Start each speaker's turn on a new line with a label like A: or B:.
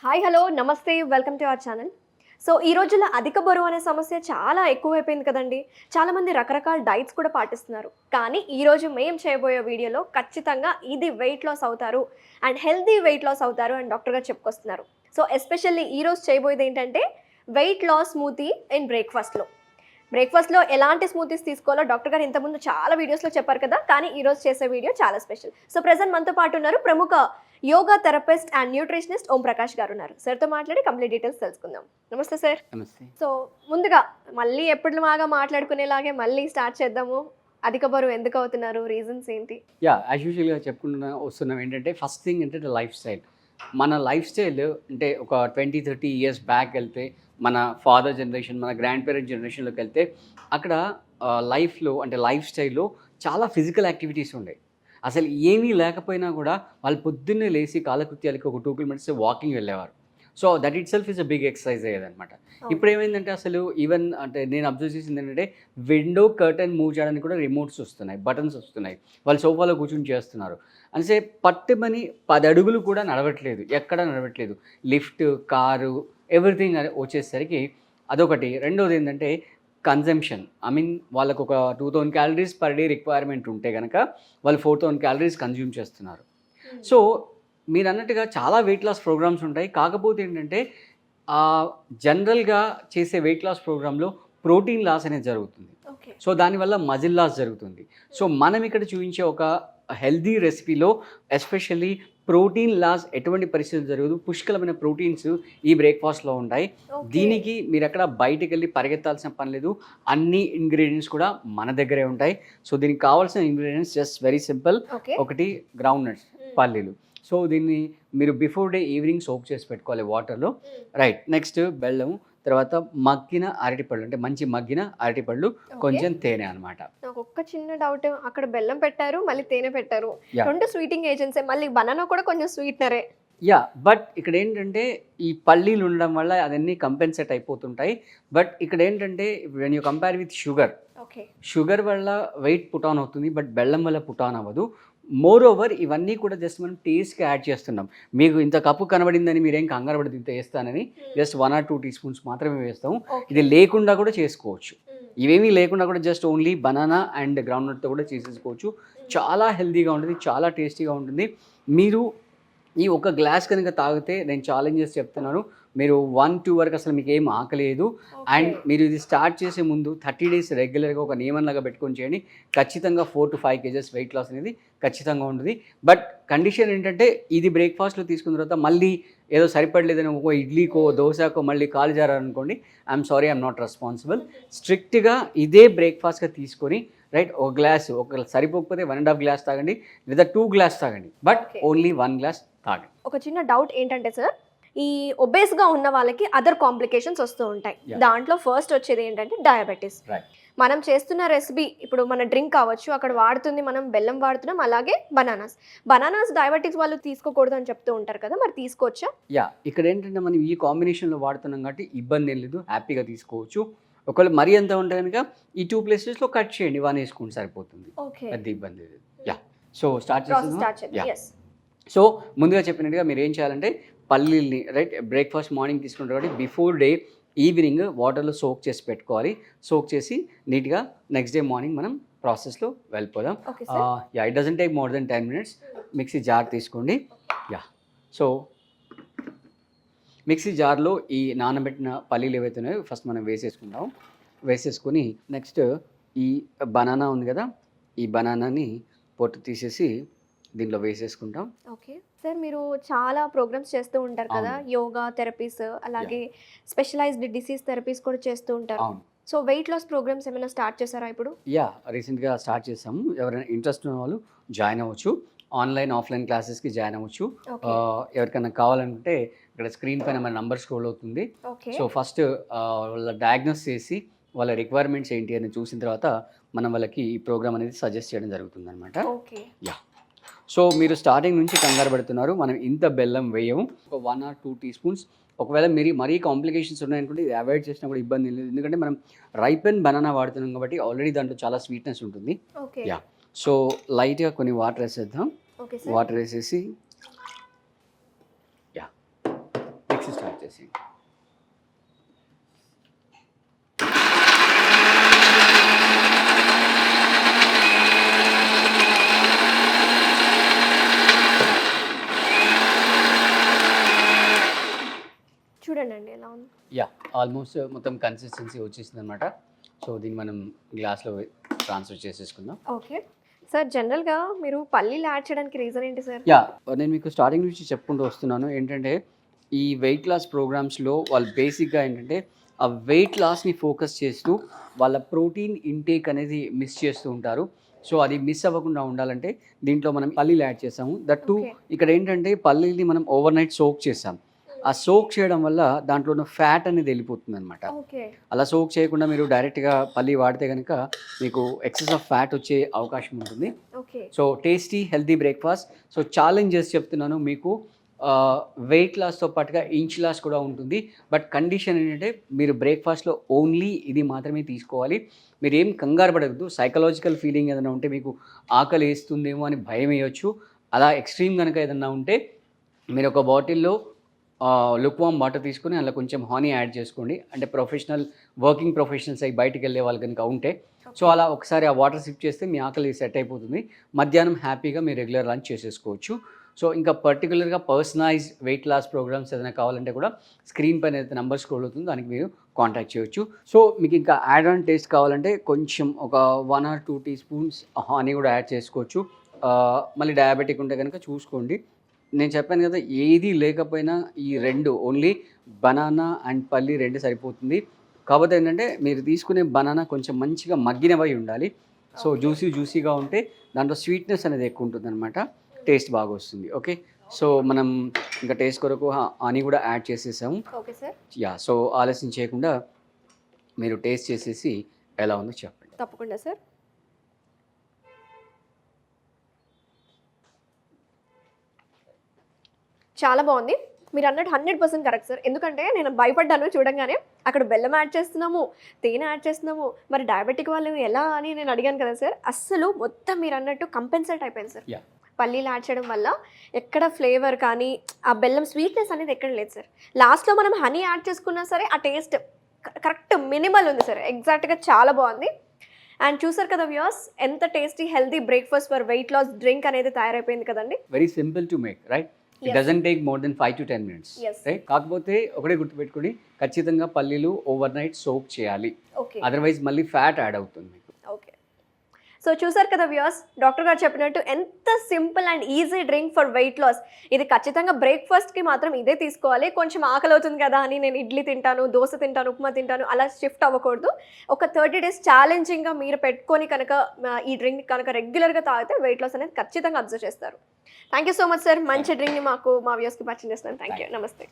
A: Hi hello నమస్తే welcome to our channel. So ఈ రోజుల్లో అధిక బరువు అనే సమస్య చాలా ఎక్కువైపోయింది కదండి. చాలామంది రకరకాల డైట్స్ కూడా పాటిస్తున్నారు. కానీ ఈరోజు మేము చేయబోయే వీడియోలో ఖచ్చితంగా ఇది వెయిట్ లాస్ అవుతారు అండ్ హెల్తీ వెయిట్ లాస్ అవుతారు అని డాక్టర్ గారు చెప్పుకొస్తున్నారు. సో ఎస్పెషల్లీ ఈరోజు చేయబోయేది ఏంటంటే వెయిట్ లాస్ స్మూతీ ఇన్ బ్రేక్ఫాస్ట్లో ఎలాంటి స్మూతీస్ తీసుకోవాలో డాక్టర్ గారు ఇంతకుముందు చాలా వీడియోస్లో చెప్పారు కదా. కానీ ఈరోజు చేసే వీడియో చాలా స్పెషల్. సో ప్రెజెంట్ మనతో పాటు ఉన్నారు ప్రముఖ yoga therapist and nutritionist Om Prakash గారు ఉన్నారు. సార్తో మాట్లాడి కంప్లీట్ డీటెయిల్స్ తెలుసుకుందాం. నమస్తే సార్.
B: నమస్తే.
A: సో ముందుగా మళ్ళీ ఎప్పటిలాగా మాట్లాడుకునేలాగే మళ్ళీ స్టార్ట్ చేద్దాము. అధిక బరువు ఎందుకు అవుతున్నారు, రీజన్స్ ఏంటి?
B: యాజ్ యూజువల్గా చెప్పుకుంటున్నా వస్తున్నాం ఏంటంటే ఫస్ట్ థింగ్ ఏంటంటే లైఫ్ స్టైల్. మన లైఫ్ స్టైల్ అంటే ఒక 20-30 ఇయర్స్ బ్యాక్ వెళ్తే మన ఫాదర్ జనరేషన్, మన గ్రాండ్ పేరెంట్ జనరేషన్లోకి వెళ్తే అక్కడ లైఫ్లో అంటే లైఫ్ స్టైల్లో చాలా ఫిజికల్ యాక్టివిటీస్ ఉండే. అసలు ఏమీ లేకపోయినా కూడా వాళ్ళు పొద్దున్నే లేచి కాలకృత్యాలకి ఒక 2 కిలోమీటర్స్ వాకింగ్ వెళ్ళేవారు. So that itself is a big exercise అయ్యేదన్నమాట. ఇప్పుడు ఏమైందంటే అసలు ఈవెన్ అంటే నేను అబ్జర్వ్ చేసింది ఏంటంటే విండో కర్టన్ మూవ్ చేయడానికి కూడా రిమోట్స్ వస్తున్నాయి, బటన్స్ వస్తున్నాయి. వాళ్ళు సోఫాలో కూర్చొని చేస్తున్నారు. అంటే పట్టుమని 10 అడుగులు కూడా నడవట్లేదు, ఎక్కడ నడవట్లేదు. లిఫ్ట్, కారు, ఎవ్రీథింగ్ వచ్చేసరికి అదొకటి. రెండోది ఏంటంటే కన్జంప్షన్. వాళ్ళకు ఒక 2000 క్యాలరీస్ పర్ డే రిక్వైర్మెంట్ ఉంటే కనుక వాళ్ళు 4000 క్యాలరీస్ కన్జ్యూమ్ చేస్తున్నారు. సో మీరు అన్నట్టుగా చాలా వెయిట్ లాస్ ప్రోగ్రామ్స్ ఉంటాయి. కాకపోతే ఏంటంటే జనరల్గా చేసే వెయిట్ లాస్ ప్రోగ్రాంలో ప్రోటీన్ లాస్ అనేది జరుగుతుంది. సో దానివల్ల మజిల్ లాస్ జరుగుతుంది. సో మనం ఇక్కడ చూపించే ఒక హెల్దీ రెసిపీలో ఎస్పెషల్లీ ప్రోటీన్ లాస్ ఎటువంటి పరిస్థితులు జరగదు. పుష్కలమైన ప్రోటీన్స్ ఈ బ్రేక్ఫాస్ట్లో ఉంటాయి. దీనికి మీరు ఎక్కడ బయటికి వెళ్ళి పరిగెత్తాల్సిన పని లేదు. అన్ని ఇంగ్రీడియంట్స్ కూడా మన దగ్గరే ఉంటాయి. సో దీనికి కావాల్సిన ఇంగ్రీడియంట్స్ జస్ట్ వెరీ సింపుల్. ఒకటి గ్రౌండ్ నట్స్, పల్లీలు. సో దీన్ని మీరు బిఫోర్ డే ఈవినింగ్ సోక్ చేసి పెట్టుకోవాలి వాటర్లో. రైట్. నెక్స్ట్ బెల్లం, తర్వాత మగ్గిన అరటిపళ్ళు, అంటే మంచి మగ్గిన అరటిపళ్ళు, కొంచెం తేనె అనమాట.
A: నాకు ఒక్క చిన్న డౌట్, అక్కడ బెల్లం పెట్టారు, మళ్ళీ తేనె పెట్టారు, రెండు స్వీటింగ్ ఏజెంట్సే, మళ్ళీ బనానా కూడా కొంచెం స్వీట్నరే.
B: బట్ ఇక్కడ ఏంటంటే ఈ పల్లీలు ఉండడం వల్ల అవన్నీ కంపెన్సేట్ అయిపోతుంటాయి. బట్ ఇక్కడ ఏంటంటే when you compare with sugar వల్ల వెయిట్ పుట్ ఆన్ అవుతుంది, బట్ బెల్లం వల్ల పుట్ ఆన్ అవ్వదు. మోర్ ఓవర్ ఇవన్నీ కూడా జస్ట్ మనం టేస్ట్కి యాడ్ చేస్తున్నాం. మీకు ఇంత కప్పు కనబడిందని మీరేం కంగారు పడి ఇంత వేస్తానని జస్ట్ 1 or 2 teaspoons మాత్రమే వేస్తాము. ఇది లేకుండా కూడా చేసుకోవచ్చు. ఇవేమీ లేకుండా కూడా జస్ట్ ఓన్లీ బనానా అండ్ గ్రౌండ్నట్తో కూడా చేసేసుకోవచ్చు. చాలా హెల్తీగా ఉంటుంది, చాలా టేస్టీగా ఉంటుంది. మీరు ఈ ఒక గ్లాస్ కనుక తాగితే నేను ఛాలెంజ్ చేసి చెప్తున్నాను, మీరు 1-2 వరకు అసలు మీకు ఏం ఆకలేదు. అండ్ మీరు ఇది స్టార్ట్ చేసే ముందు 30 days రెగ్యులర్గా ఒక నియమంలాగా పెట్టుకొని చేయండి. ఖచ్చితంగా 4 to 5 kgs వెయిట్ లాస్ అనేది ఖచ్చితంగా ఉంటుంది. బట్ కండిషన్ ఏంటంటే ఇది బ్రేక్ఫాస్ట్లో తీసుకున్న తర్వాత మళ్ళీ ఏదో సరిపడలేదని ఒక ఇడ్లీకో దోశకో మళ్ళీ కాలు జారారనుకోండి, I'm sorry, I'm not responsible. స్ట్రిక్ట్గా ఇదే బ్రేక్ఫాస్ట్గా తీసుకొని రైట్ ఒక గ్లాస్, ఒక సరిపోకపోతే 1.5 గ్లాస్ తాగండి, లేదా 2 గ్లాస్ తాగండి, బట్ ఓన్లీ 1 గ్లాస్ తాగండి.
A: ఒక చిన్న డౌట్ ఏంటంటే సార్, ఈ ఒబేస్గా ఉన్న వాళ్ళకి అదర్ కాంప్లికేషన్స్ వస్తూ ఉంటాయి. దాంట్లో ఫస్ట్ వచ్చేది ఏంటంటే డయాబెటీస్. మనం చేస్తున్న రెసిపీ ఇప్పుడు మన డ్రింక్ కావచ్చు, అక్కడ వాడుతుంది మనం బెల్లం వాడుతున్నాం, అలాగే బనానాస్ డయాబెటిక్స్ వాళ్ళు తీసుకోకూడదు అని చెప్తూ ఉంటారు కదా, మరి తీసుకోవచ్చా?
B: ఇక్కడ ఏంటంటే మనం ఈ కాంబినేషన్లో వాడుతున్నాం కాబట్టి ఇబ్బంది ఏం లేదు, హ్యాపీగా తీసుకోవచ్చు. ఒకవేళ మరీ ఎంత ఉంటే కనుక ఈ 2 places కట్ చేయండి, 1 వేసుకుంటే సరిపోతుంది, పెద్ద ఇబ్బంది లేదు. సో స్టార్ట్ చేస్తాం. సో ముందుగా చెప్పినట్టుగా మీరు ఏం చేయాలంటే పల్లీల్ని రైట్ బ్రేక్ఫాస్ట్ మార్నింగ్ తీసుకుంటారు కాబట్టి బిఫోర్ డే ఈవినింగ్ వాటర్లో సోక్ చేసి పెట్టుకోవాలి. సోక్ చేసి నీట్గా నెక్స్ట్ డే మార్నింగ్ మనం ప్రాసెస్లో వెళ్ళిపోదాం. It doesn't take more than 10 minutes. Mixie jar తీసుకోండి. సో మిక్సీ జార్లో ఈ నానబెట్టిన పల్లీలు ఏవైతే ఉన్నాయో ఫస్ట్ మనం వేసేసుకొని నెక్స్ట్ ఈ బనానా ఉంది కదా, ఈ బనానాని పొట్టు తీసేసి దీంట్లో వేసేసుకుంటాం.
A: ఓకే సార్, మీరు చాలా ప్రోగ్రామ్స్ చేస్తూ ఉంటారు కదా, యోగా థెరపీస్, అలాగే స్పెషలైజ్డ్ డిసీజ్ థెరపీస్ కూడా చేస్తూ ఉంటారు. సో వెయిట్ లాస్ ప్రోగ్రామ్స్ ఏమైనా స్టార్ట్ చేశారా ఇప్పుడు?
B: రీసెంట్గా స్టార్ట్ చేసాము. ఎవరైనా ఇంట్రెస్ట్ ఉన్న వాళ్ళు జాయిన్ అవ్వచ్చు. ఆన్లైన్ ఆఫ్లైన్ క్లాసెస్కి జాయిన్ అవ్వచ్చు. ఎవరికైనా కావాలంటే ఇక్కడ స్క్రీన్ పైన మన నంబర్ స్క్రోల్ అవుతుంది. సో ఫస్ట్ వాళ్ళ డయాగ్నోస్ చేసి వాళ్ళ రిక్వైర్మెంట్స్ ఏంటి అని చూసిన తర్వాత మనం వాళ్ళకి ఈ ప్రోగ్రామ్ అనేది సజెస్ట్ చేయడం జరుగుతుంది అనమాట. సో మీరు స్టార్టింగ్ నుంచి కంగారు పడుతున్నారు, మనం ఇంత బెల్లం వేయము, ఒక 1 or 2 teaspoons. ఒకవేళ మరీ కాంప్లికేషన్స్ ఉన్నాయనుకుంటే ఇది అవాయిడ్ చేసినా కూడా ఇబ్బంది లేదు, ఎందుకంటే మనం రైపెన్ బనానా వాడుతున్నాం కాబట్టి ఆల్రెడీ దాంట్లో చాలా స్వీట్నెస్ ఉంటుంది. సో లైట్గా కొన్ని వాటర్ వేసేద్దాం. వాటర్ వేసేసి చేసేయండి.
A: చూడండి అండి ఎలా ఉంది.
B: యా, ఆల్మోస్ట్ మొత్తం కన్సిస్టెన్సీ వచ్చేసింది అనమాట. సో దీన్ని మనం గ్లాస్లో ట్రాన్స్ఫర్ చేసేసుకుందాం.
A: ఓకే సార్, జనరల్గా మీరు పల్లీలు యాడ్ చేయడానికి రీజన్ ఏంటి సార్?
B: యా, నేను మీకు స్టార్టింగ్ నుంచి చెప్పుకుంటూ వస్తున్నాను ఏంటంటే ఈ వెయిట్ లాస్ ప్రోగ్రామ్స్లో వాళ్ళు బేసిక్గా ఏంటంటే ఆ వెయిట్ లాస్ని ఫోకస్ చేస్తూ వాళ్ళ ప్రోటీన్ ఇంటేక్ అనేది మిస్ చేస్తూ ఉంటారు. సో అది మిస్ అవ్వకుండా ఉండాలంటే దీంట్లో మనం పల్లీలు యాడ్ చేసాము. That
A: Okay.
B: ఇక్కడ ఏంటంటే పల్లీని మనం ఓవర్ నైట్ సోక్ చేసాం. ఆ సోక్ చేయడం వల్ల దాంట్లో ఉన్న ఫ్యాట్ అనేది వెళ్ళిపోతుంది అనమాట.
A: ఓకే
B: అలా సోక్ చేయకుండా మీరు డైరెక్ట్గా పల్లి వాడితే కనుక మీకు ఎక్సెస్ ఆఫ్ ఫ్యాట్ వచ్చే అవకాశం ఉంటుంది.
A: Okay
B: so tasty healthy breakfast. So challenge చేసి చెప్తున్నాను మీకు, వెయిట్ లాస్తో పాటుగా ఇంచ్ లాస్ కూడా ఉంటుంది. బట్ కండిషన్ ఏంటంటే మీరు బ్రేక్ఫాస్ట్లో ఓన్లీ ఇది మాత్రమే తీసుకోవాలి. మీరు ఏం కంగారు పడద్దు. సైకలాజికల్ ఫీలింగ్ ఏదైనా ఉంటే మీకు ఆకలి వేస్తుందేమో అని భయం వేయొచ్చు. అలా ఎక్స్ట్రీమ్ కనుక ఏదైనా ఉంటే మీరు ఒక బాటిల్లో లుక్వామ్ వాటర్ తీసుకుని అందులో కొంచెం హనీ యాడ్ చేసుకోండి. అంటే వర్కింగ్ ప్రొఫెషనల్స్ అయి బయటికి వెళ్ళే వాళ్ళు కనుక ఉంటే సో అలా ఒకసారి ఆ వాటర్ సిప్ చేస్తే మీ ఆకలి సెట్ అయిపోతుంది. మధ్యాహ్నం హ్యాపీగా మీరు రెగ్యులర్ లంచ్ చేసేసుకోవచ్చు. సో ఇంకా పర్టికులర్గా పర్సనలైజ్ వెయిట్ లాస్ ప్రోగ్రామ్స్ ఏదైనా కావాలంటే కూడా స్క్రీన్ పైన అయితే నెంబర్ స్క్రోల్ అవుతుంది, దానికి మీరు కాంటాక్ట్ చేయొచ్చు. సో మీకు ఇంకా యాడ్ ఆన్ టేస్ట్ కావాలంటే కొంచెం ఒక 1 or 2 teaspoons హనీ కూడా యాడ్ చేసుకోవచ్చు. మళ్ళీ డయాబెటిక్ ఉంటే కనుక చూసుకోండి. నేను చెప్పాను కదా, ఏది లేకపోయినా ఈ రెండు ఓన్లీ బనానా అండ్ పల్లి రెండు సరిపోతుంది. కాకపోతే ఏంటంటే మీరు తీసుకునే బనానా కొంచెం మంచిగా మగ్గినవై ఉండాలి. సో జ్యూసీగా ఉంటే దాంట్లో స్వీట్నెస్ అనేది ఎక్కువ ఉంటుంది అనమాట, టేస్ట్ బాగా వస్తుంది. ఓకే, సో మనం ఇంకా టేస్ట్ కొరకు హనీ కూడా యాడ్ చేసేసాము.
A: ఓకే సార్,
B: యా, సో ఆలస్యం చేయకుండా మీరు టేస్ట్ చేసేసి ఎలా ఉందో చెప్పండి.
A: తప్పకుండా సార్. చాలా బాగుంది. మీరు అన్నట్టు 100% కరెక్ట్ సార్. ఎందుకంటే నేను భయపడ్డాను చూడంగానే, అక్కడ బెల్లం యాడ్ చేస్తున్నాము, తేనె యాడ్ చేస్తున్నాము, మరి డయాబెటిక్ వాళ్ళు ఎలా అని నేను అడిగాను కదా సార్. అస్సలు మొత్తం మీరు అన్నట్టు కంపెన్సేట్ అయిపోయింది సార్.
B: Yeah.
A: పల్లీలు యాడ్ చేయడం వల్ల ఎక్కడ ఫ్లేవర్ కానీ ఆ బెల్లం స్వీట్నెస్ అనేది ఎక్కడ లేదు సార్. లాస్ట్లో మనం హనీ యాడ్ చేసుకున్నా సరే ఆ టేస్ట్ కరెక్ట్ మినిమల్ ఉంది సార్. ఎగ్జాక్ట్గా చాలా బాగుంది. అండ్ చూసారు కదా వ్యూయర్స్, ఎంత tasty healthy breakfast for weight loss drink అనేది తయారైపోయింది కదండి.
B: Very simple to make, right? It
A: Yes.
B: Doesn't take more than 5 to 10 minutes,
A: Yes.
B: Right? కాకపోతే ఒకటే గుర్తుపెట్టుకోండి, ఖచ్చితంగా పల్లీలు ఓవర్ నైట్ సోక్ చేయాలి,
A: ఓకే
B: అదర్వైజ్ మళ్ళీ ఫ్యాట్ యాడ్ అవుతుంది మీకు.
A: ఓకే, సో చూసారు కదా వ్యూయర్స్, డాక్టర్ గారు చెప్పినట్టు ఎంత simple and easy drink for weight loss. ఇది ఖచ్చితంగా బ్రేక్ఫాస్ట్కి మాత్రం ఇదే తీసుకోవాలి. కొంచెం ఆకలి అవుతుంది కదా అని నేను ఇడ్లీ తింటాను, దోశ తింటాను, ఉప్మా తింటాను అలా షిఫ్ట్ అవ్వకూడదు. ఒక 30 days ఛాలెంజింగ్గా మీరు పెట్టుకొని కనుక ఈ డ్రింక్ కనుక రెగ్యులర్గా తాగితే వెయిట్ లాస్ అనేది ఖచ్చితంగా అబ్జర్వ్ చేస్తారు. Thank you so much sir, మంచి డ్రింక్ని మా వ్యూయర్స్కి పరిచయం చేస్తున్నాను. థ్యాంక్ యూ, నమస్తే.